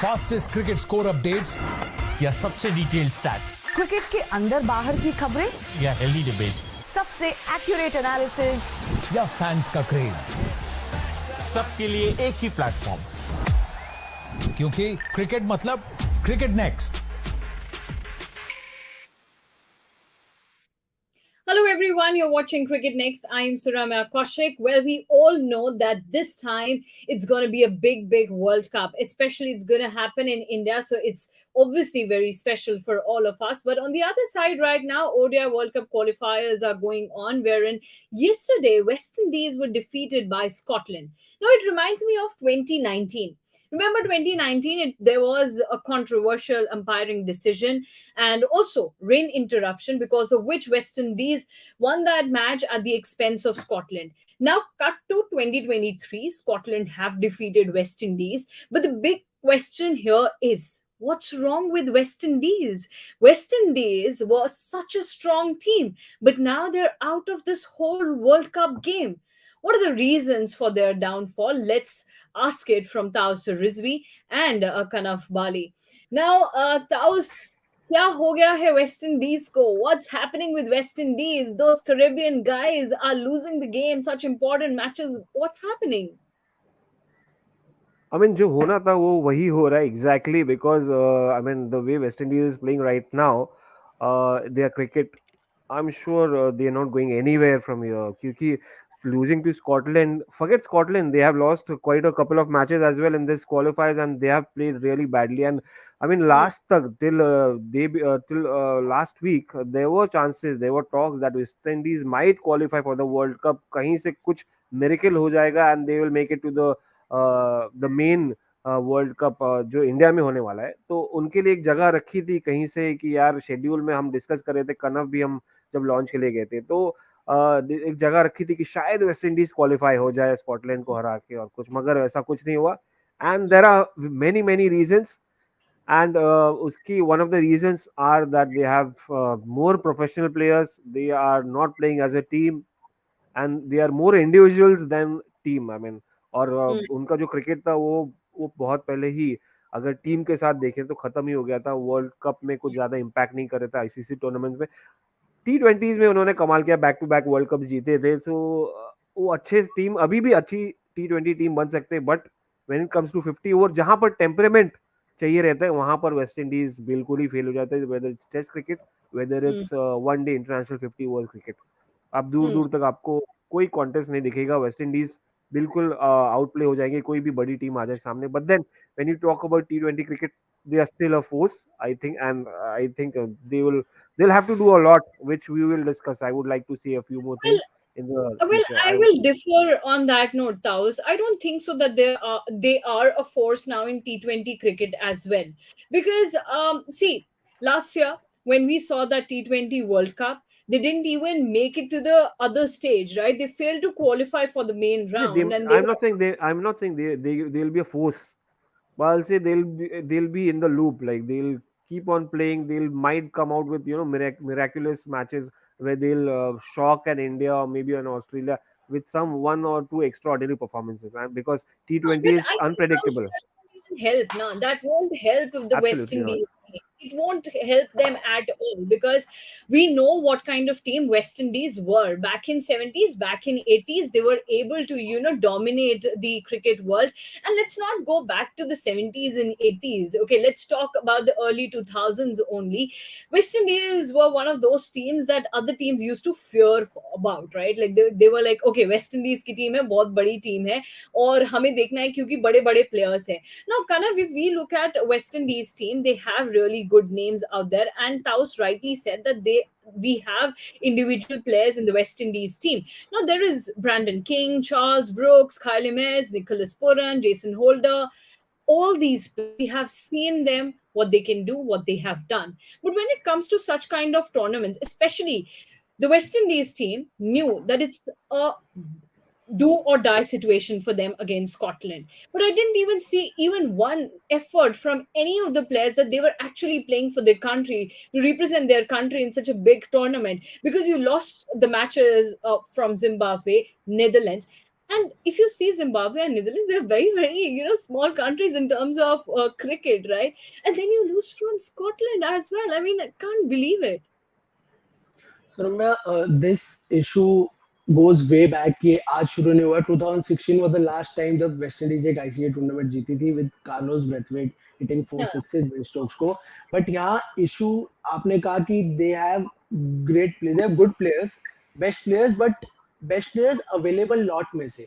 Fastest cricket score updates या सबसे detailed stats, cricket के अंदर बाहर की खबरें या हेल्दी डिबेट्स, सबसे एक्यूरेट एनालिसिस या फैंस का क्रेज, सबके लिए एक ही प्लेटफॉर्म, क्योंकि क्रिकेट मतलब cricket next. Hello everyone, you're watching Cricket Next. I'm Suramya Kaushik. Well, we all know that this time it's going to be a big World Cup. Especially it's going to happen in India, so it's obviously very special for all of us. But on the other side right now, ODI World Cup qualifiers are going on, wherein yesterday West Indies were defeated by Scotland. Now it reminds me of 2019. Remember 2019, there was a controversial umpiring decision and also rain interruption, because of which West Indies won that match at the expense of Scotland. Now, cut to 2023, Scotland have defeated West Indies. But the big question here is, what's wrong with West Indies? West Indies was such a strong team, but now they're out of this whole World Cup game. What are the reasons for their downfall? Let's ask it from Taus Rizvi and Kanaf Bali. Now, Taus, क्या हो गया है West Indies को? What's happening with West Indies? Those Caribbean guys are losing the game, such important matches. What's happening? I mean, जो होना था वो वही हो रहा है exactly because I mean the way West Indies is playing right now, their cricket, I'm sure they are not going anywhere from here. क्योंकि losing to Scotland, forget Scotland, they have lost quite a couple of matches as well in this qualifiers and they have played really badly. And I mean, last तक till last week there were chances, there were talks that West Indies might qualify for the World Cup. कहीं से कुछ miracle हो जाएगा and they will make it to the main world cup जो India में होने वाला है. तो उनके लिए एक जगह रखी थी कहीं से कि यार शेड्यूल में हम डिस्कस कर रहे थे, कनव भी हम जब लॉन्च के लिए गए थे तो एक जगह रखी थी कि शायद वेस्ट इंडीज क्वालिफाई हो जाए स्कॉटलैंड को हरा के और कुछ, मगर ऐसा कुछ नहीं हुआ. And there are many reasons and uski one of the reasons are that they have more professional players, they are not playing as a team and they are more individuals than team. I mean, और उनका जो cricket था वो बहुत पहले ही अगर team के साथ देखें तो खत्म ही हो गया था. वर्ल्ड कप में कुछ ज्यादा इम्पैक्ट नहीं कर रहे थे. आईसीसी टूर्नामेंट्स में T20s में उन्होंने कमाल किया, back to back world cup जीते थे. तो वो अच्छे टीम, अभी भी अच्छी T20 टीम बन सकते हैं, but when it comes to 50 over जहां पर टेम्परेमेंट चाहिए रहता है वहां पर वेस्ट इंडीज बिल्कुल ही फेल हो जाता है. Whether it's test cricket, whether it's one day international 50 over cricket, अब दूर दूर तक आपको कोई कॉन्टेस्ट नहीं दिखेगा. वेस्ट इंडीज बिल्कुल आउटप्ले हो जाएंगे कोई भी बड़ी टीम आ जाए सामने. But then when you talk about T20 cricket, they are still a force, I think, and I think they'll have to do a lot, which we will discuss. I would like to see a few more Well, things in the Well, future. I will differ on that note, Taos. I don't think so that they are a force now in T20 cricket as well. Because see, last year when we saw that T20 World Cup, they didn't even make it to the other stage, right? They failed to qualify for the main round, and they I'm not saying they'll be a force, but I'll say they'll be in the loop. Like they'll keep on playing. They'll might come out with miraculous matches where they'll shock an India or maybe an Australia with some one or two extraordinary performances. And because T20 but is I think those unpredictable. won't even help. No, that won't help the West Absolutely not. Indies team. It won't help them at all, because we know what kind of team West Indies were back in 70s, back in 80s. They were able to dominate the cricket world. And let's not go back to the 70s and 80s. Okay, let's talk about the early 2000s only. West Indies were one of those teams that other teams used to fear about, right? Like they were like, okay, West Indies की team है, बहुत बड़ी team है और हमें देखना है क्योंकि बड़े बड़े players हैं. Now, Kanav, if we look at West Indies team, they have really good names out there, and Taus rightly said that we have individual players in the West Indies team. Now, there is Brandon King, Charles Brooks, Kyle Mayes, Nicholas Puran, Jason Holder. All these, we have seen them, what they can do, what they have done. But when it comes to such kind of tournaments, especially the West Indies team knew that it's a do or die situation for them against Scotland. But I didn't even see even one effort from any of the players that they were actually playing for their country, to represent their country in such a big tournament, because you lost the matches from Zimbabwe, Netherlands. And if you see Zimbabwe and Netherlands, they're very, very, small countries in terms of cricket, right? And then you lose from Scotland as well. I mean, I can't believe it. So Ramya, this issue goes way back. ये आज शुरू नहीं हुआ. 2016 was the last time जब West Indies एक ICC tournament जीती थी with Carlos Brathwaite hitting four Yeah. sixes Ben Stokes को. But यहाँ issue आपने कहा कि they have great players, they have good players, but best players available lot में से.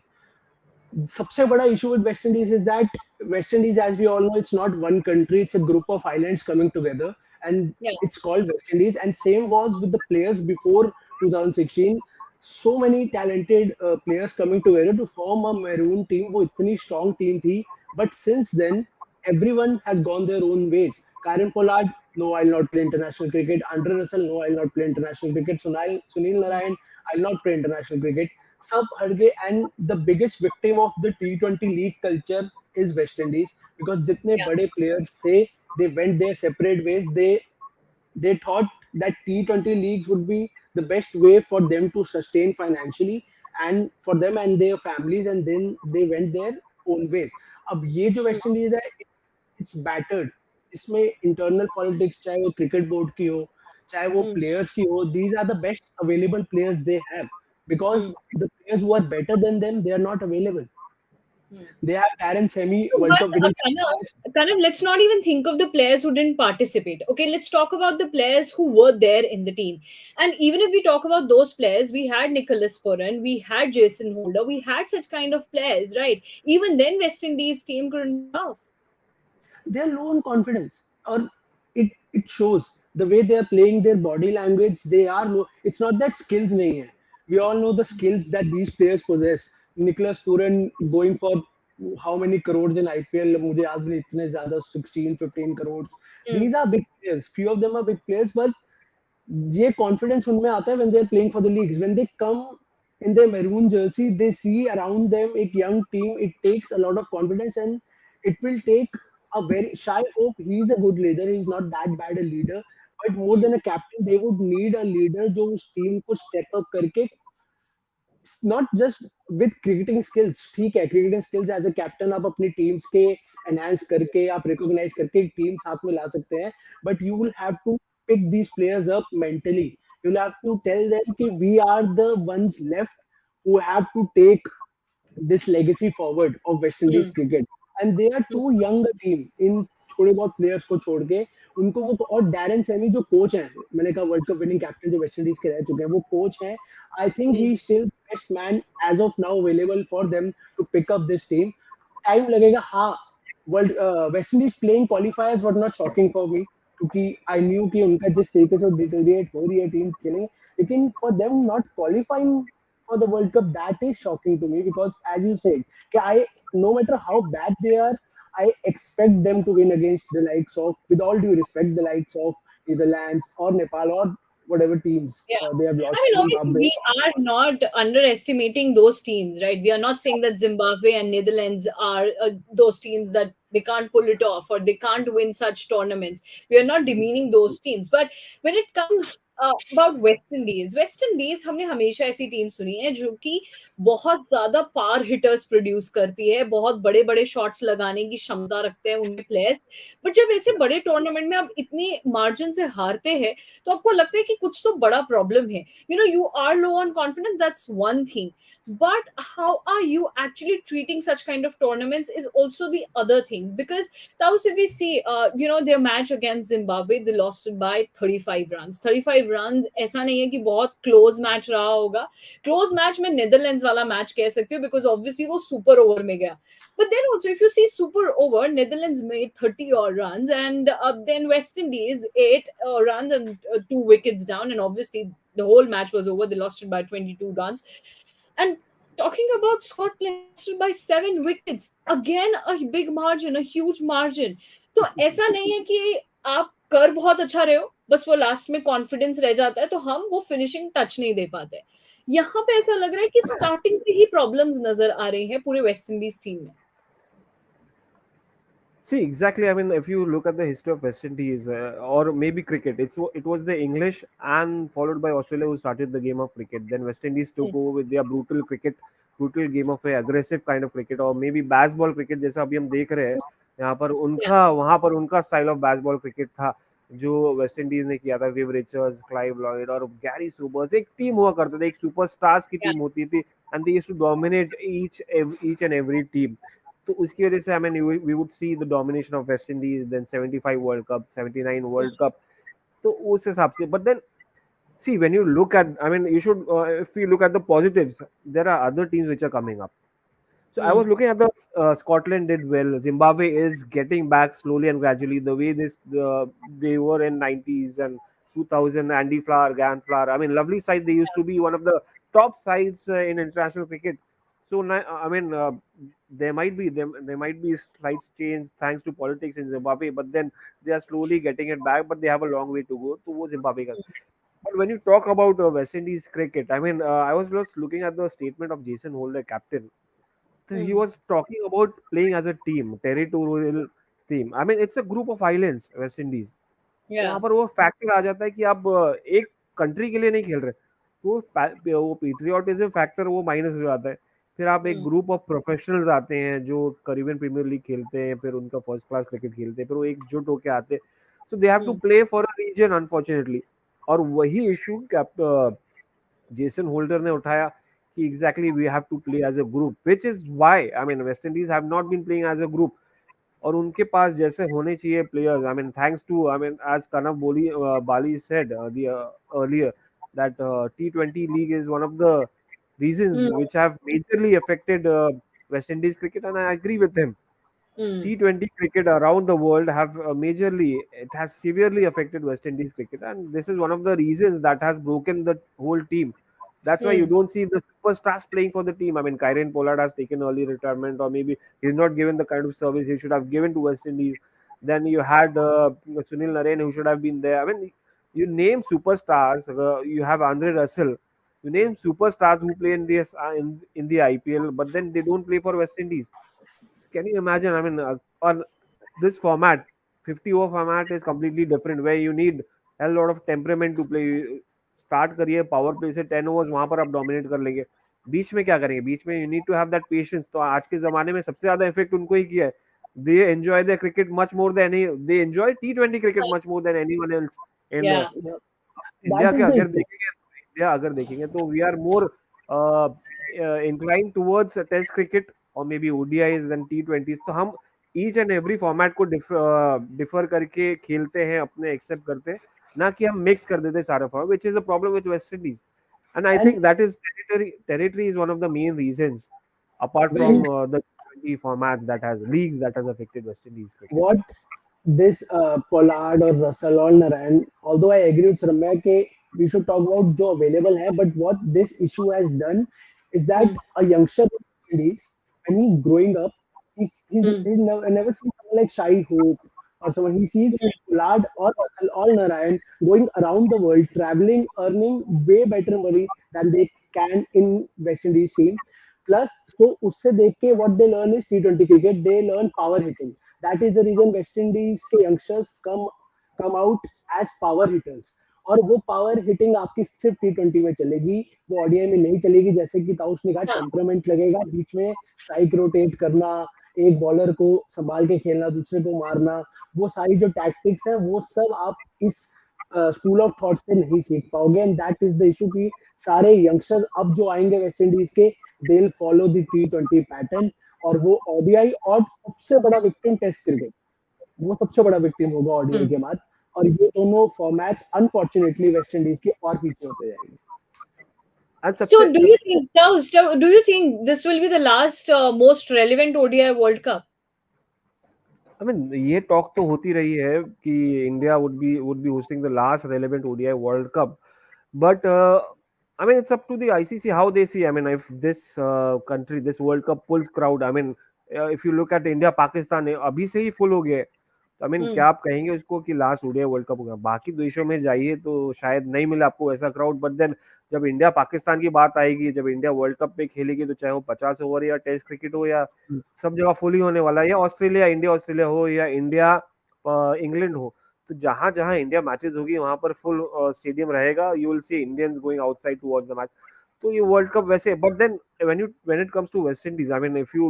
सबसे बड़ा issue with West Indies is that West Indies, as we all know, it's not one country, it's a group of islands coming together, and Yeah. it's called West Indies. And same was with the players before 2016. So many talented players coming together to form a maroon team. वो इतनी strong team थी, but since then everyone has gone their own ways. Karen Pollard, no, I'll not play international cricket. Andre Russell, no, I'll not play international cricket. Sunil Narayan, I'll not play international cricket. सब हट गए, and the biggest victim of the T20 league culture is West Indies, because जितने Yeah. बड़े players थे, they went their separate ways. They thought that T20 leagues would be the best way for them to sustain financially and for them and their families, and then they went their own ways. अब ये जो West Indies है, it's battered. इसमें internal politics, चाहे वो cricket board की हो, चाहे वो Hmm. players की हो, these are the best available players they have, because Hmm. the players who are better than them, they are not available. Hmm. They have Darren Semi, World But Cup winning let's not even think of the players who didn't participate. Okay, let's talk about the players who were there in the team. And even if we talk about those players, we had Nicholas Puran, we had Jason Holder, we had such kind of players, right? Even then, West Indies team couldn't pull off. they are low on confidence, or it shows the way they are playing, their body language. They are low. It's not that skills nahi hai. We all know the skills that these players possess. Nicholas Puran going for how many crores in IPL, मुझे याद नहीं, इतने ज़्यादा, 16 15 crores. Hmm. These are big players, few of them are big players, but ये confidence उनमें आता है when they are playing for the leagues. When they come in their maroon jersey, they see around them a young team. It takes a lot of confidence, and it will take a very shy hope. He's a good leader. He's not that bad a leader, but more than a captain, they would need a leader जो उस team को step up करके, not just with cricketing skills. ठीक है, cricketing skills as a captain आप अपनी teams के enhance करके, आप recognize करके एक team साथ में ला सकते हैं, but you will have to pick these players up mentally. You'll have to tell them कि we are the ones left who have to take this legacy forward of West Indies Hmm. cricket, and they are too young a team in थोड़े बहुत players को छोड़ के उनको वो. और Darren semi जो कोच हैं, मैंने कहा वर्ल्ड कप विनिंग कैप्टन जो वेस्ट इंडीज के रह चुके हैं, वो कोच हैं. I think he still best man as of now available for them to pick up this team. Time लगेगा, हाँ. World West Indies playing qualifiers were not shocking for me, क्योंकि I new कि उनका जिस तरीके से deteriorate हो रही है टीम के लिए, लेकिन for them not qualifying for the World Cup, that is shocking to me, because as you said, no matter how bad they are, I expect them to win against the likes of, with all due respect, the likes of Netherlands or Nepal or whatever teams Yeah. they have I lost mean, to obviously, Zimbabwe. we are not underestimating those teams, right? We are not saying that Zimbabwe and Netherlands are those teams that they can't pull it off or they can't win such tournaments. We are not demeaning those teams. But when it comes about West Indies, हमने हमेशा ऐसी team सुनी है जो कि बहुत ज्यादा पार hitters produce करती है, बहुत बड़े बड़े शॉट्स लगाने की क्षमता रखते हैं उनके प्लेयर्स. बट जब ऐसे बड़े टूर्नामेंट में आप इतनी मार्जिन से हारते हैं, तो आपको लगता है कि कुछ तो बड़ा प्रॉब्लम है. You are low on confidence, that's one thing, but how are you actually treating such kind of tournaments is also the other thing. Because Taus, if we see their match against Zimbabwe, they lost it by 35 runs. 35 runs ऐसा नहीं है कि बहुत close match रहा होगा. Close match में Netherlands वाला match कह सकते हो, बिकॉज ऑब्वियसली वो सुपर ओवर में गया. But then also, if you see super over, Netherlands made 30 odd runs, and then West Indies 8 runs and 2 wickets down, and obviously the whole match was over. They lost it by 22 runs. And talking about Scotland, lost it by 7 wickets. Again, a big margin, a huge margin. तो ऐसा नहीं है कि आप कर बहुत अच्छा रहे हो, बस वो लास्ट में कॉन्फिडेंस रह जाता है, तो हम वो फिनिशिंग टच नहीं दे पाते. यहाँ पे ऐसा लग रहा है कि स्टार्टिंग से ही प्रॉब्लम्स नजर आ रही हैं पूरे वेस्ट इंडीज टीम में. See, exactly. I mean, if you look at the history of West Indies or maybe cricket, it was the English and followed by Australia who started the game of cricket. Then West Indies took over with their brutal cricket brutal game of A aggressive kind of cricket, और may be Bazball cricket जैसा अभी हम देख रहे हैं यहाँ पर, Yeah. उनका वहां पर उनका स्टाइल ऑफ बैसबॉल क्रिकेट था जो वेस्ट इंडीज ने किया था। विव रिचर्ड्स, क्लाइव लॉयड और गैरी सोबर्स, एक टीम हुआ करते थे, एक सुपरस्टार्स की Yeah. टीम होती थी, and they used to dominate each and every team. तो उसकी वजह से I mean we would see the domination of West Indies, then 75 world cup, 79 world cup. तो उस हिसाब से, but then see, when you look at, I mean, you should if you look at the positives, there are other teams which are coming up. So I was looking at the Scotland did well. Zimbabwe is getting back slowly and gradually. The way they were in 90s and 2000, Andy Flower, Gan Flower. I mean, lovely side. They used to be one of the top sides in international cricket. So I mean, there might be slight change thanks to politics in Zimbabwe, but then they are slowly getting it back. But they have a long way to go towards Zimbabwe. But when you talk about West Indies cricket, I mean, I was just looking at the statement of Jason Holder, captain. So he was talking about playing as a team, territorial team. I mean, it's a group of islands, West Indies. तो वहां Yeah. पर वो factor आ जाता है कि आप एक country के लिए नहीं खेल रहे, वो पेट्रियोटिज्म फैक्टर वो माइनस हो जाता है। फिर आप एक ग्रुप ऑफ प्रोफेशनल्स आते हैं जो करीबियन प्रीमियर लीग खेलते हैं, फिर उनका फर्स्ट क्लास क्रिकेट खेलते हैं, फिर वो एकजुट होके आते हैं। So they have to play for a reason unfortunately. और वही इशू जेसन होल्डर ने उठाया कि exactly we have to play as a group, which is why I mean West Indies have not been playing as a group. और उनके पास जैसे होने चाहिए players, I mean thanks to, I mean as Kanav Bali said earlier that T20 league is one of the reasons which have majorly affected West Indies cricket, and I agree with him. T20 cricket around the world have it has severely affected West Indies cricket, and this is one of the reasons that has broken the whole team. That's why you don't see the superstars playing for the team. I mean, Kieran Pollard has taken early retirement, or maybe he's not given the kind of service he should have given to West Indies. Then you had Sunil Narine, who should have been there. I mean, you name superstars. You have Andre Russell. You name superstars who play in this in the IPL, but then they don't play for West Indies. Can you imagine? I mean, on this format, 50 over format is completely different, where you need a lot of temperament to play. Start करिए power play से, 10 overs वहां पर आप dominate कर लेंगे, बीच में क्या करेंगे? बीच में you need to have that patience. तो आज के जमाने में सबसे ज्यादा इफेक्ट उनको ही किया है। They enjoy the cricket much more than they enjoy T20 cricket much more than anyone else in Yeah. India That के। is the अगर देखेंगे तो we are more incline towards test cricket और maybe ODIs then T20। तो हम each and every format को differ करके खेलते हैं, अपने एक्सेप्ट करते हैं, ना कि हम मिक्स कर देते सारे format, which is the problem with West Indies. And I and think that is territory is one of the main reasons apart from when the T20 format that has leagues that has affected West Indies cricket. what this Pollard or Russell or Naran, although I agree with Ramya ke we should talk about jo available hai, but what this issue has done is that a youngster in the Indies, when he's growing up, never seen someone like Shai Hope or someone. He sees Pollard or Russell or Narayan going around the world, traveling, earning way better money than they can in West Indies team. Plus, so usse dekh ke what they learn is T20 cricket. They learn power hitting. That is the reason West Indies के youngsters come out as power hitters. और वो power hitting आपकी सिर्फ T20 में चलेगी, वो ODI में नहीं चलेगी। जैसे कि ताउस ने कहा, टेम्परामेंट लगेगा, बीच में स्ट्राइक रोटेट करना, एक बॉलर को संभाल के खेलना, दूसरे को मारना, वो सारी जो टैक्टिक्स है वो सब आप इस स्कूल ऑफ थॉट से नहीं सीख पाओगे। And that is the issue कि सारे यंगस्टर्स अब जो आएंगे वेस्ट इंडीज के, they will follow the T20 pattern, और वो ODI और सबसे बड़ा विक्टिम टेस्ट क्रिकेट, वो सबसे बड़ा विक्टिम होगा ODI के बाद। और ये दोनों फॉर्मेट्स अनफॉर्चुनेटली वेस्ट इंडीज के और पीछे होते जाएंगे। So, do you think, do you think this will be the last most relevant ODI World Cup? I mean, ये टॉक तो होती रही है कि India would be hosting the last relevant ODI World Cup, but I mean it's up to the ICC how they see. I mean, if this country, this World Cup pulls crowd, I mean if you look at India Pakistan अभी से ही full हो गए, तो I mean क्या आप कहेंगे उसको कि लास्ट ODI वर्ल्ड कप होगा? बाकी देशों में जाइए तो शायद नहीं मिले आपको ऐसा क्राउड, बट देन जब इंडिया पाकिस्तान की बात आएगी, जब इंडिया वर्ल्ड कप पे खेलेगी, तो चाहे वो 50 ओवर या टेस्ट क्रिकेट हो, या सब जगह फुल ही होने वाला है, या ऑस्ट्रेलिया इंडिया ऑस्ट्रेलिया हो, या इंडिया इंग्लैंड हो, तो जहां जहां इंडिया मैचेस होगी वहां पर फुल स्टेडियम रहेगा। You will see Indians going outside to watch the match. तो ये वर्ल्ड कप वैसे, but then when it comes to West Indies, I mean if you,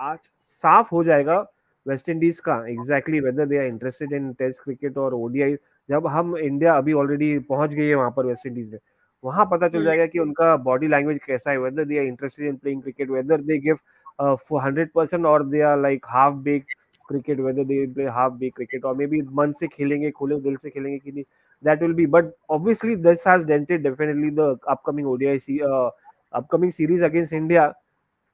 आज साफ हो जाएगा वेस्ट इंडीज का exactly whether they are interested in test cricket और ODI. जब हम इंडिया अभी ऑलरेडी पहुंच गई है वहां पर वेस्ट इंडीज में, वहां पता चल Hmm. जाएगा कि उनका बॉडी लैंग्वेज कैसा है, whether they are interested in playing cricket, whether they give 100% और they are like half bake cricket, whether they play half bake cricket, और मे बी मन से खेलेंगे, खुले दिल से खेलेंगे कि नहीं, that will be, but obviously this has dented definitely the upcoming upcoming series against India.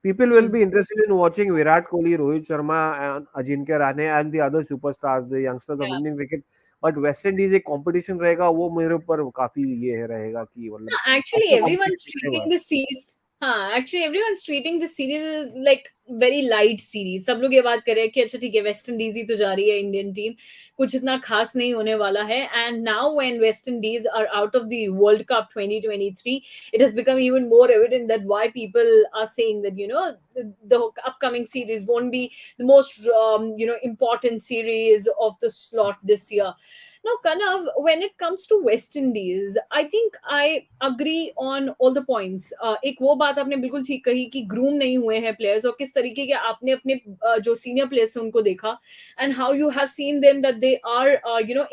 People will Hmm. be interested in watching Virat Kohli, Rohit Sharma and Ajinkya Rahane and the other superstars, the youngsters of Yeah. Indian cricket, but West Indies एक competition रहेगा, वो मेरे ऊपर काफी ये रहेगा कि मतलब Actually, अच्छा everyone's competition treating रहेगा। this series. हाँ, actually everyone's treating this series as like very light series. सब लोग ये बात कर रहे हैं कि अच्छा ठीक है, वेस्ट इंडीज ही तो जा रही है इंडियन टीम, कुछ इतना खास नहीं होने वाला है. And now when West Indies are out of the World Cup 2023, it has become even more evident that why people are saying that the upcoming series won't be the most important series of the slot this year. Now, Kanav, when it comes to West Indies, I think I agree on all the points. एक वो बात आपने बिल्कुल ठीक कही कि groom नहीं हुए हैं प्लेयर्स, और किस तरीके के आपने अपने जो सीनियर प्लेयर्स थे उनको देखा, and how you have seen them that they are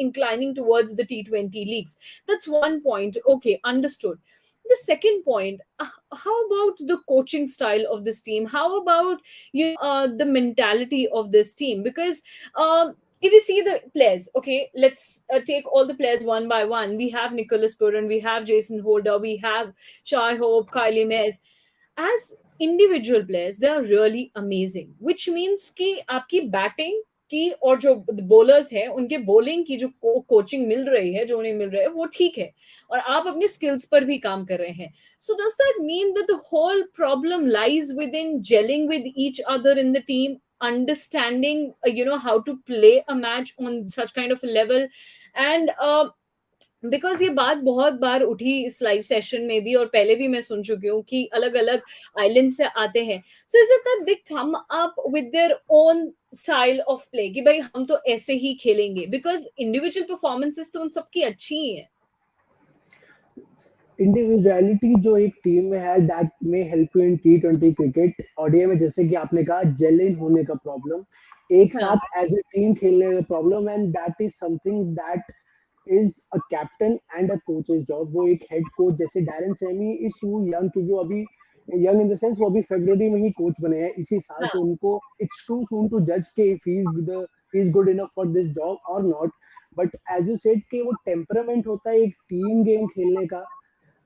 inclining towards the T20 leagues. That's one point. Okay, understood. The second point, how about the coaching style of this team? How about the mentality of this team? Because if you see the players, okay, let's take all the players one by one. We have Nicholas Puran, we have Jason Holder, we have Chai Hope, Kylie Mays. As individual players, they are really amazing, which means कि आपकी batting की और जो bowlers हैं उनके bowling की जो coaching मिल रही है, जो उन्हें मिल रहा है वो ठीक है, और आप अपने स्किल्स पर भी काम कर रहे हैं. So does that mean that the whole problem lies within gelling with each other in the team, understanding how to play a match on such kind of a level? And because ये बात बहुत बार उठी इस live session में भी, और पहले भी मैं सुन चुकी हूँ कि अलग अलग आइलैंड से आते हैं. So is it that they come up with their own style of play कि भाई हम तो ऐसे ही खेलेंगे, बिकॉज इंडिविजुअल परफॉर्मेंसेस तो उन सबकी अच्छी ही है. इंडिविजुअलिटी जो एक टीम में है that may help you in T20 cricket. ODI में जैसे कि आपने कहा जेल इन होने का प्रॉब्लम, एक हाँ. साथ एज ए टीम खेलने का problem, and that is something that is a captain and a coaches job. वो एक हेड कोच जैसे Daren Sammy is too young, क्योंकि वो अभी यंग इन द सेंस वो अभी फरवरी में ही कोच बने हैं इसी साल, तो हाँ. उनको इट्स टू सून टू जज के if he is good enough for this job और not. But as you said कि वो टेम्परामेंट होता है एक टीम गेम खेलने का,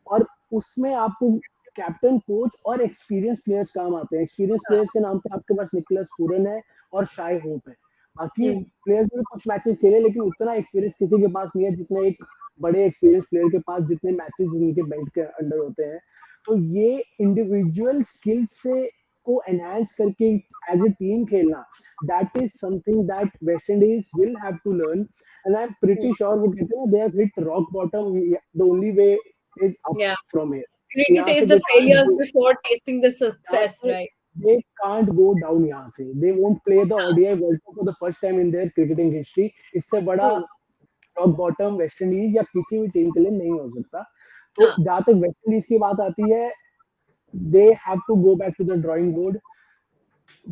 और उसमें आपको कैप्टन कोच और एक्सपीरियंस प्लेयर्स काम आते हैं. एक्सपीरियंस प्लेयर्स के नाम पे आपके पास निकोलस पूरन है और शाय होप है. बाकी हम्म. प्लेयर्स ने कुछ मैचेस खेले लेकिन उतना एक्सपीरियंस किसी के पास नहीं है जितना एक बड़े एक्सपीरियंस प्लेयर के पास, जितने मैचेस उनके बेल्ट के अंडर होते हैं. तो ये इंडिविजुअल स्किल्स से को एनहांस करके एज ए टीम खेलना, that is something that West Indies will have to learn. And I am pretty sure वो कहते हैं they have hit rock bottom, the only way is up Yeah. from here. You need to यहाँ से taste they the can't failures go, before tasting the यहाँ success, से right? they can't go down. यहाँ से they won't play the ODI World Cup for the first time in their cricketing history. इससे बड़ा Hmm. Rock bottom West Indies या किसी भी team के लिए नहीं हो सकता. तो हाँ. जहां तक वेस्ट इंडीज की बात आती है, they have to go back to the drawing board.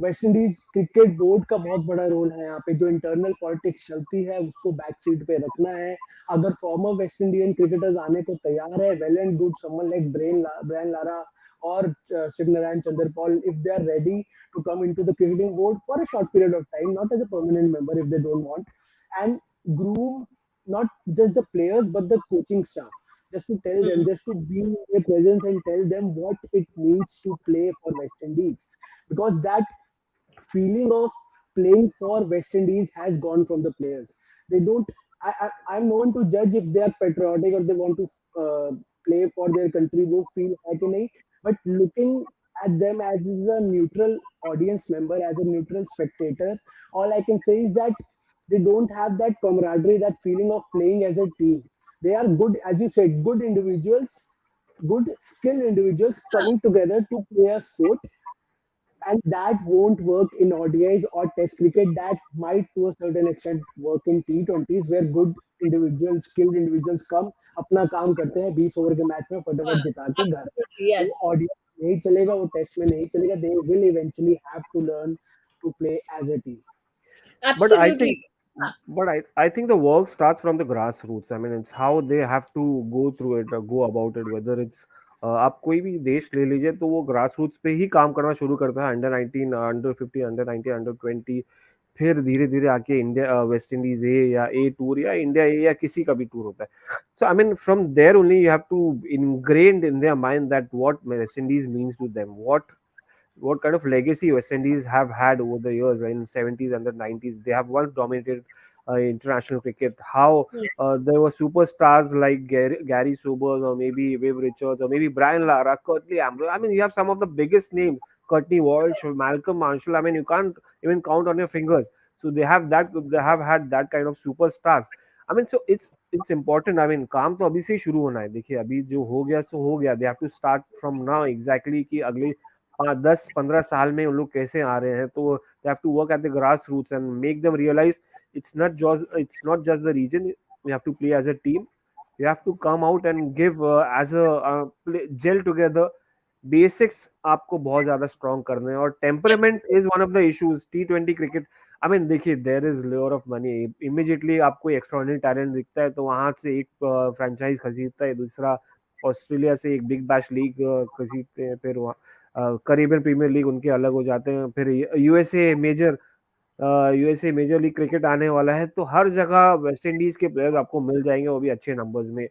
West Indies cricket board का बहुत बड़ा रोल है यहाँ पे. जो इंटरनल पॉलिटिक्स चलती है उसको बैक सीट पे रखना है. अगर फॉर्मर वेस्ट इंडियन क्रिकेटर्स आने को तैयार है, well and good, someone like Brian Lara और Shivnarine Chanderpaul, if they are ready to come into the cricketing board for a short period of time, not as a permanent member if they don't want, and groom not just the players but the coaching staff, just to tell them, Hmm. just to be in their presence and tell them what it means to play for West Indies, because that feeling of playing for West Indies has gone from the players. They don't. I'm no one to judge if they are patriotic or they want to play for their country. वो feel है कि नहीं? But looking at them as a neutral audience member, as a neutral spectator, all I can say is that they don't have that camaraderie, that feeling of playing as a team. They are good, as you said, good individuals, good skilled individuals coming together to play a sport, and that won't work in ODIs or Test cricket. That might, to a certain extent, work in T20s, where good individuals, skilled individuals come, अपना काम करते हैं 20 over के match में फटाफट जिता के घर. Absolutely, वो yes. ODI नहीं चलेगा, वो टेस्ट में नहीं चलेगा. They will eventually have to learn to play as a team. But I think, Absolutely. but I think the work starts from the grassroots. I mean, it's how they have to go through it, or go about it. Whether it's आप कोई भी देश ले लीजिए तो वो grass roots पे ही काम करना शुरू करता है. अंडर 19, अंडर 15, अंडर 19, अंडर 20, फिर धीरे धीरे आके इंडिया, वेस्ट इंडीज ए या ए टूर या इंडिया ए या किसी का भी टूर होता है. So I mean from there only you have to ingrained in their mind that what West Indies means to them, what kind of legacy West Indies have had over the years in 70s and the 90s. They have once dominated international cricket. How Hmm. there were superstars like Gary Sobers or maybe Viv Richards or maybe Brian Lara, Curtly Ambrose. I mean, you have some of the biggest names, Courtney Walsh, Malcolm Marshall. I mean, you can't even count on your fingers. So they have that. They have had that kind of superstars. I mean, so it's important. I mean, काम तो अभी से ही शुरू होना है. देखिए अभी जो हो गया सो हो गया. They have to start from now exactly कि अगले 10-15 साल में उन लोग कैसे आ रहे हैं. तो they have to work at the grassroots and make them realize it's not just the region. You have to play as a team. You have to come out and give as a gel together. Basics आपको बहुत ज्यादा strong करने हैं. और temperament is one of the issues. T20 cricket, I mean देखिए there is layer of money. Immediately आपको extraordinary talent दिखता है तो वहां से एक फ्रेंचाइज खरीदता है, दूसरा ऑस्ट्रेलिया से एक बिग बैश लीग खरीदते हैं, फिर करीबियन प्रीमियर लीग उनके अलग हो जाते हैं, फिर यूएसए मेजर लीग क्रिकेट आने वाला है. तो हर जगह वेस्ट इंडीज के प्लेयर्स आपको मिल जाएंगे, वो भी अच्छे नंबर्स में.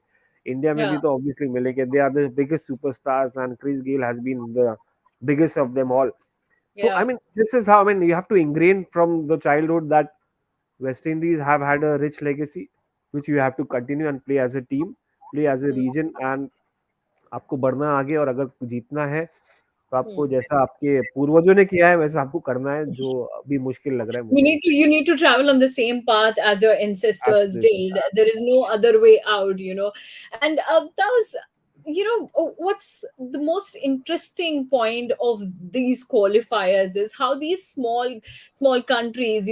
इंडिया में भी Yeah, तो ऑब्वियसली मिलेंगे. They are the biggest superstars and Chris Gayle has been the biggest of them all. So I yeah. mean, this is how, I mean, you have to ingrain from the childhood that West Indies have had a rich legacy, which you have to continue and play as a team, play as a Hmm. region, and आपको बढ़ना आगे. और अगर जीतना है तो आपको Hmm. जैसा आपके पूर्वजों ने किया है वैसा आपको करना है, जो अभी मुश्किल लग रहा है You मुझे. need to you need to travel on the same path as your ancestors Absolutely. did. There is no other way out. And that was, what's the most interesting point of these qualifiers is how these small countries,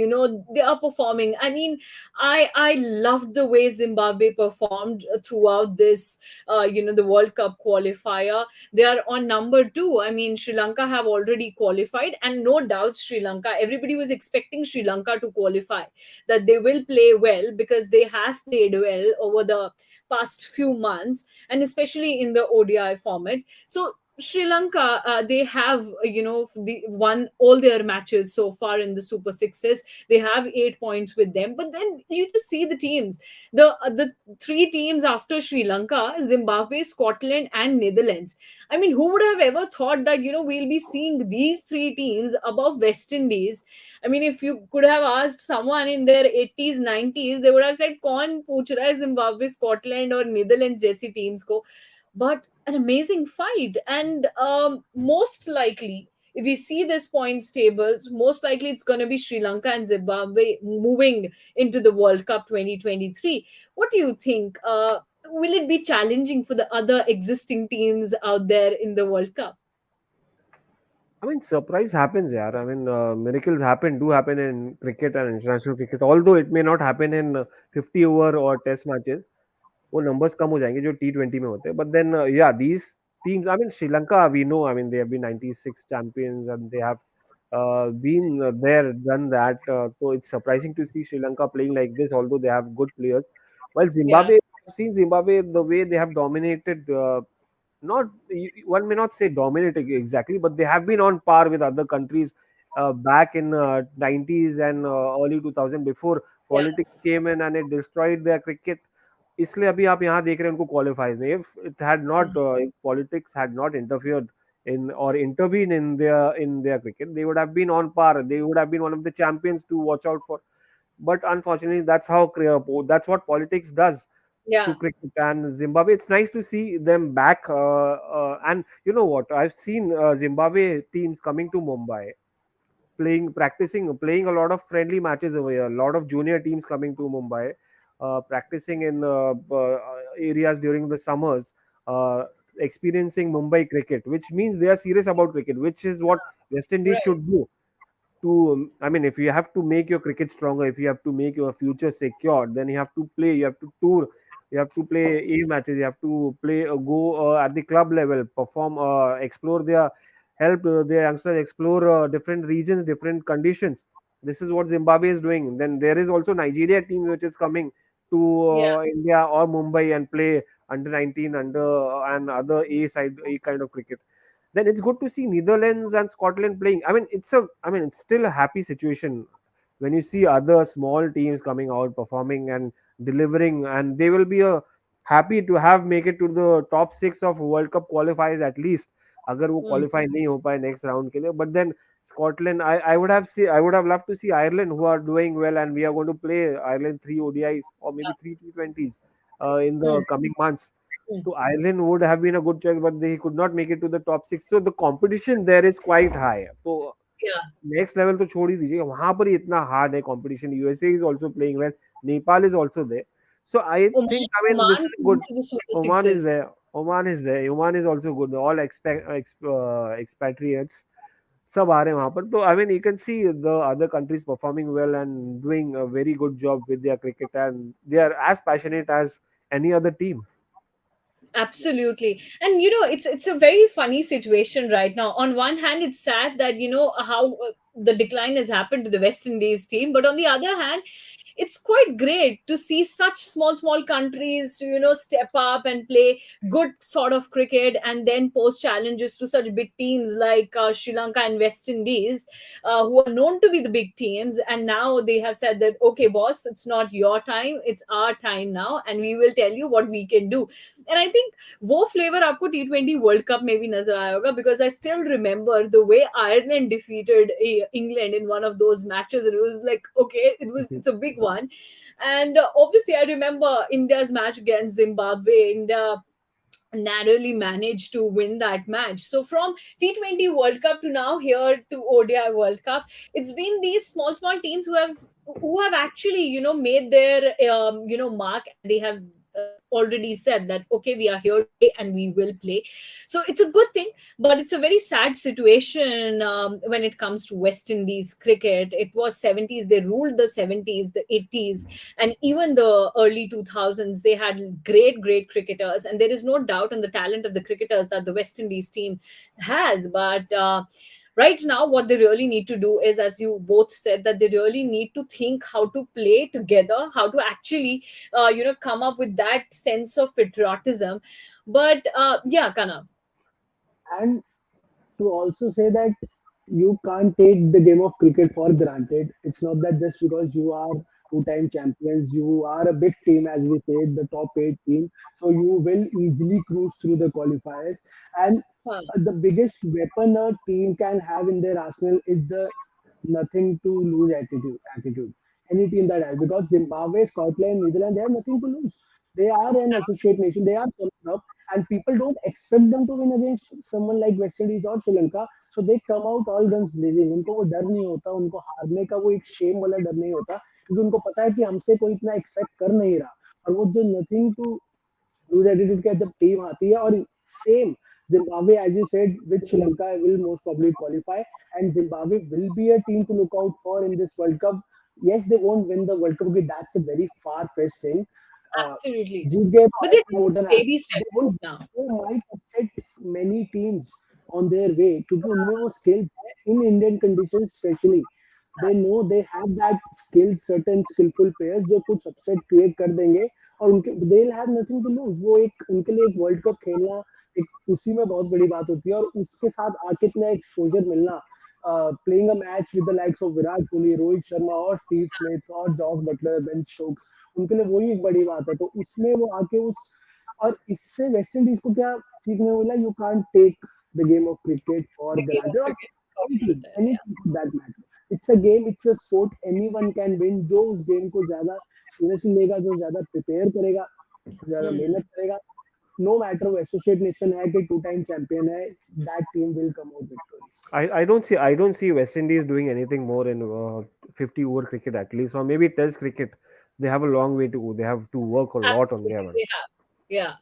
they are performing. I mean, I loved the way Zimbabwe performed throughout this, the World Cup qualifier. They are on number 2. I mean, Sri Lanka have already qualified, and no doubt Sri Lanka, everybody was expecting Sri Lanka to qualify, that they will play well because they have played well over the past few months, and especially in the ODI format. So Sri Lanka, they have, won all their matches so far in the Super Sixes. They have 8 points with them. But then you just see the teams, the three teams after Sri Lanka: Zimbabwe, Scotland, and Netherlands. I mean, who would have ever thought that we'll be seeing these three teams above West Indies? I mean, if you could have asked someone in their 80s, 90s, they would have said, "Kaun pooch raha hai Zimbabwe, Scotland, or Netherlands जैसी teams को?" But an amazing fight, and most likely, if we see this points tables, most likely it's going to be Sri Lanka and Zimbabwe moving into the World Cup 2023. What do you think? Will it be challenging for the other existing teams out there in the World Cup? I mean, surprise happens, yeah. I mean, miracles do happen in cricket and international cricket. Although it may not happen in 50 over or test matches, वो numbers कम हो जाएंगे जो T20 में होते हैं. But then, yeah, these teams. I mean, Sri Lanka, we know. I mean, they have been 96 champions and they have been there, done that. So it's surprising to see Sri Lanka playing like this, although they have good players. While Yeah, Zimbabwe, I've seen Zimbabwe the way they have dominated. Not one may not say dominating exactly, but they have been on par with other countries back in 90s and early 2000, before yeah. politics came in and it destroyed their cricket. इसलिए अभी आप यहाँ देख रहे हैं उनको qualifies में. If it had not, if politics had not interfered in or intervened in their cricket, they would have been on par. They would have been one of the champions to watch out for. But unfortunately, that's what politics does to Yeah. cricket. And Zimbabwe, it's nice to see them back. And you know what? I've seen Zimbabwe teams coming to Mumbai, playing a lot of friendly matches over here. A lot of junior teams coming to Mumbai, practicing in areas during the summers. Uh, experiencing Mumbai cricket, which means they are serious about cricket, which is what West Indies Right. should do. I mean, if you have to make your cricket stronger, if you have to make your future secure, then you have to play, you have to tour, you have to play A matches, you have to play, go at the club level, perform, explore their, help their youngsters explore different regions, different conditions. This is what Zimbabwe is doing. Then there is also Nigeria team which is coming to Yeah. India or Mumbai and play under 19, under and other A side, A kind of cricket. Then it's good to see Netherlands and Scotland playing. I mean, it's still a happy situation when you see other small teams coming out, performing and delivering, and they will be happy to have make it to the top six of World Cup qualifiers at least. अगर वो Hmm. qualify नहीं हो पाए next round के लिए, but then Scotland, I would have loved to see Ireland who are doing well, and we are going to play Ireland 3 ODIs or maybe 3 T20s in Hmm. the coming months. Hmm. So Ireland would have been a good choice, but they could not make it to the top six. So the competition there is quite high. So Yeah. next level तो छोड़ ही दीजिए, वहां पर ही इतना hard है competition. USA is also playing well. Nepal is also there. So I Oman, think, I mean, this Oman is could good. be the Super Oman is Sixes. there. Oman is there. Oman is also good. All expatriates. सब आ रहे हैं वहां पर. तो I mean, you can see the other countries performing well and doing a very good job with their cricket, and they are as passionate as any other team. Absolutely. And it's a very funny situation right now. On one hand, it's sad that how the decline has happened to the West Indies team, but on the other hand, it's quite great to see such small countries to step up and play good sort of cricket and then pose challenges to such big teams like Sri Lanka and West Indies, who are known to be the big teams, and now they have said that, okay boss, it's not your time, it's our time now, and we will tell you what we can do. And I think वो flavour आपको T20 world cup में भी नजर आया होगा, because I still remember the way Ireland defeated England in one of those matches. It was like, okay, it's a big one. And obviously I remember India's match against Zimbabwe. India narrowly managed to win that match. So from T20 World Cup to now here to ODI World Cup, it's been these small teams who have actually made their mark, and they have already said that, okay, we are here to play and we will play. So it's a good thing, but it's a very sad situation when it comes to West Indies cricket. It was 70s, they ruled the 70s, the 80s, and even the early 2000s. They had great cricketers, and there is no doubt on the talent of the cricketers that the West Indies team has. But right now what they really need to do is, as you both said, that they really need to think how to play together, how to actually come up with that sense of patriotism. But yeah, Kana. And to also say that you can't take the game of cricket for granted. It's not that just because you are two-time champions, you are a big team, as we say, the top eight team, so you will easily cruise through the qualifiers. And Huh. the biggest weapon a team can have in their arsenal is the nothing to lose attitude. Any team that has, because Zimbabwe, Scotland, Netherlands, they have nothing to lose. They are an associate nation. They are coming up, and people don't expect them to win against someone like West Indies or Sri Lanka. So they come out all guns blazing. उनको वो डर नहीं होता, उनको हारने का वो एक शेम वाला डर नहीं होता, क्योंकि उनको पता है कि हमसे कोई इतना एक्सपेक्ट कर नहीं रहा. और वो जो नथिंग टू lose attitude का जब टीम आती है, और same Zimbabwe, as you said, with Sri Lanka will most probably qualify, and Zimbabwe will be a team to look out for in this World Cup. Yes, they won't win the World Cup because that's a very far-fetched thing. Uh, Absolutely. जीत गए तो But I they're think more taking than happy. baby They steps won't. now. They might upset many teams on their way क्योंकि उनमें वो skills है in Indian conditions especially. They know they have that skill, certain skillful players जो कुछ upset create कर देंगे, और उनके they'll have nothing to lose. वो एक उनके लिए एक वर्ल्ड कप खेलना एक उसी में बहुत बड़ी बात होती है, और उसके साथ आके इतना एक्सपोजर मिलना, playing a match with the likes of Virat Kohli, Rohit Sharma और स्टीव स्मिथ और जॉस बटलर, बेन स्टोक्स, उनके लिए वही एक बड़ी बात है. तो उसमें वो आके उस, और इससे वेस्ट इंडीज को क्या सीखने को मिला, you can't take the game of cricket for The game of granted, और cricket for granted. Any Yeah. Team that matter. It's a game, it's a sport, anyone can win. जो उस game को ज्यादा सीरियसली लेगा, जो ज्यादा prepare करेगा, ज्यादा Hmm. मेहनत करेगा, नो मैटर वो एसोसिएट नेशन है कि टू टाइम चैंपियन है, that team will come out victorious. I don't see West Indies doing anything more in 50 over cricket at least, or maybe Test cricket. They have a long way to go. They have to work a lot on their Absolutely, one. they have. Yeah.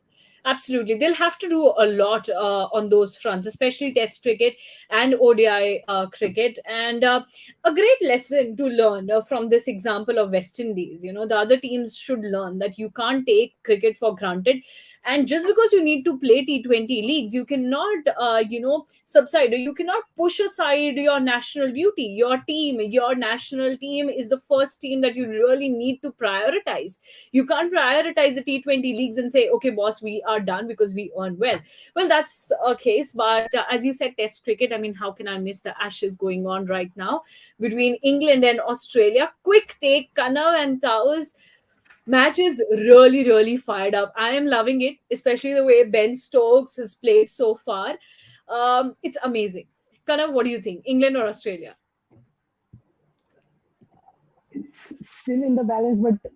Absolutely. They'll have to do a lot on those fronts, especially Test cricket and ODI cricket. And a great lesson to learn from this example of West Indies. The other teams should learn that you can't take cricket for granted. And just because you need to play T20 leagues, you cannot, subside, or you cannot push aside your national duty. Your national team is the first team that you really need to prioritize. You can't prioritize the T20 leagues and say, okay, boss, we are done because we earn well. Well, that's a case. But as you said, Test cricket, I mean, how can I miss the Ashes going on right now between England and Australia? Quick take, Kanav and Tao's match is really, really fired up. I am loving it, especially the way Ben Stokes has played so far. It's amazing. Kanav, what do you think? England or Australia? It's still in the balance, but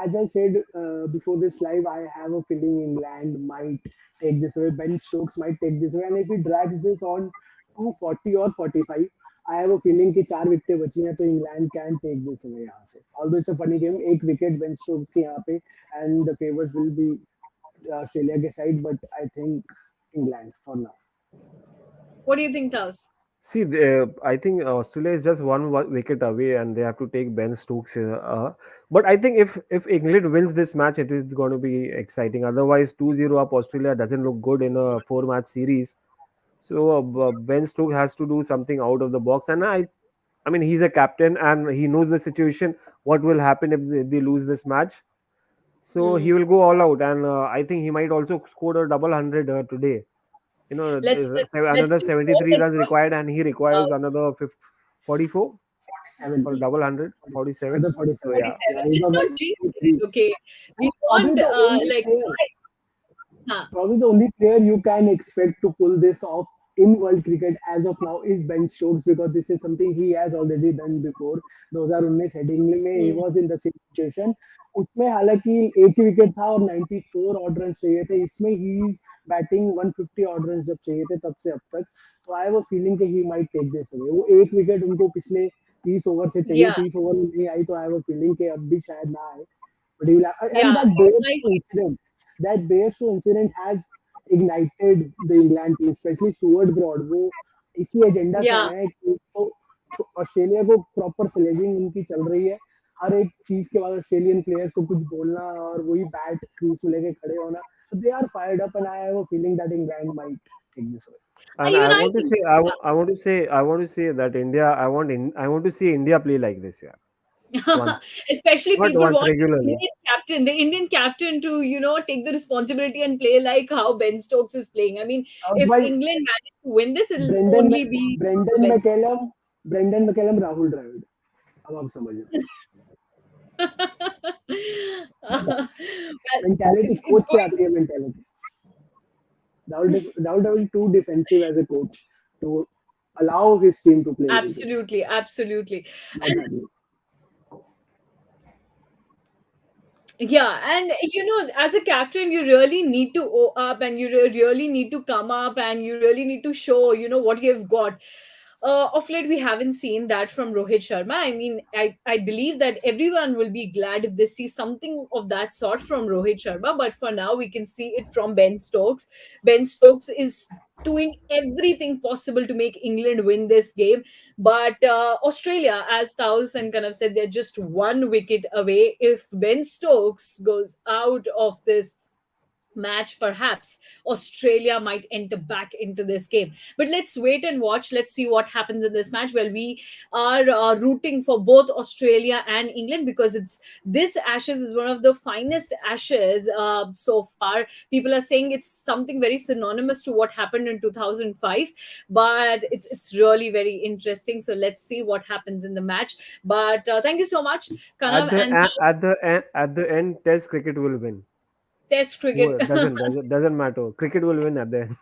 as I said before this live, I have a feeling England might take this away. Ben Stokes might take this away, and if he drags this on to 40 or 45, I have a feeling कि 4 विकेटें बची हैं तो England can take this away यहाँ से. Although it's a funny game, एक wicket Ben Stokes के यहाँ पे, and the favors will be Australia के साइड, but I think England for now. What do you think, Taos? See, I think Australia is just one wicket away, and they have to take Ben Stokes. But I think if England wins this match, it is going to be exciting. Otherwise, 2-0 up, Australia doesn't look good in a 4-match series. So Ben Stokes has to do something out of the box, and I mean, he's a captain and he knows the situation. What will happen if they lose this match? So he will go all out, and I think he might also score a double 100 today. Let's Another do 73 let's runs go. required, and he requires another 44 47. for double 100, 47. Another 47. So yeah, 47. he It's got not like jinx, 3. okay? We Probably want the only like player. huh. Probably the only player you can expect to pull this off in world cricket as of now is Ben Stokes, because this is something he has already done before. 2019 heading में he was in the same situation. उसमें हालांकि एक ही wicket था और 94 odd run चाहिए थे. इसमें he is batting 150 odd run जब चाहिए थे तब से अब तक. तो आई हैव अ फीलिंग कि he might take this away. वो एक विकेट उनको पिछले 30 ओवर से चाहिए, Yeah, 30 ओवर में नहीं आई, तो आई हैव अ फीलिंग कि अब भी शायद ना आए. But he will, and yeah. that Bearshaw incident has ignited the England team, especially Stuart Broad. वो इसी एजेंडा से Yeah, आए हैं कि तो ऑस्ट्रेलिया को प्रॉपर स्लेजिंग उनकी चल रही है. हर एक चीज के बाद ऑस्ट्रेलियन प्लेयर्स को कुछ बोलना और वही बैट क्रीज में लेके खड़े होना. They are fired up, and I have a feeling that England might take this away. and even I I want to think. say, I want to say that India, I want to see India play like this, yeah, once, Especially not people once, want regularly. the Indian captain to, take the responsibility and play like how Ben Stokes is playing. I mean, if While England manage to win this, it'll Brendan only be Brendan Ben McCallum, Brendan McCallum, Rahul Dravid. अब आप समझिए. well, mentality it's coach से going. आती है mentality. Rahul Dravid too defensive as a coach to allow his team to play cricket. Absolutely, absolutely. Not And happening. yeah, and as a captain, you really need to owe up, and you really need to come up, and you really need to show, what you've got. Of late, we haven't seen that from Rohit Sharma. I mean, I believe that everyone will be glad if they see something of that sort from Rohit Sharma. But for now, we can see it from Ben Stokes. Ben Stokes is doing everything possible to make England win this game. But Australia, as Taus and Kanav said, they're just one wicket away. If Ben Stokes goes out of this match, perhaps Australia might enter back into this game. But let's wait and watch. Let's see what happens in this match. Well, we are rooting for both Australia and England, because this Ashes is one of the finest Ashes so far. People are saying it's something very synonymous to what happened in 2005, but it's really very interesting. So let's see what happens in the match. But thank you so much, Kanav, and At the end, Test cricket will win. Test cricket. Doesn't matter. Cricket will win at the end.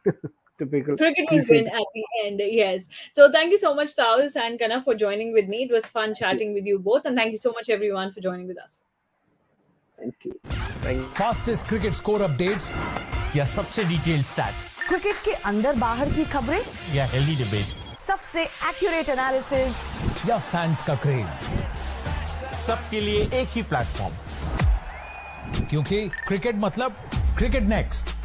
Typical Cricket will cliche. win at the end, yes. So thank you so much, Taus and Kana, for joining with me. It was fun chatting with you both, and thank you so much, everyone, for joining with us. Thank you. Fastest cricket score updates या सबसे detailed stats cricket के अंदर बाहर की खबरें या healthy debates सबसे accurate analysis या फैंस का क्रेज, सबके लिए एक ही प्लेटफॉर्म, क्योंकि क्रिकेट मतलब क्रिकेट नेक्स्ट.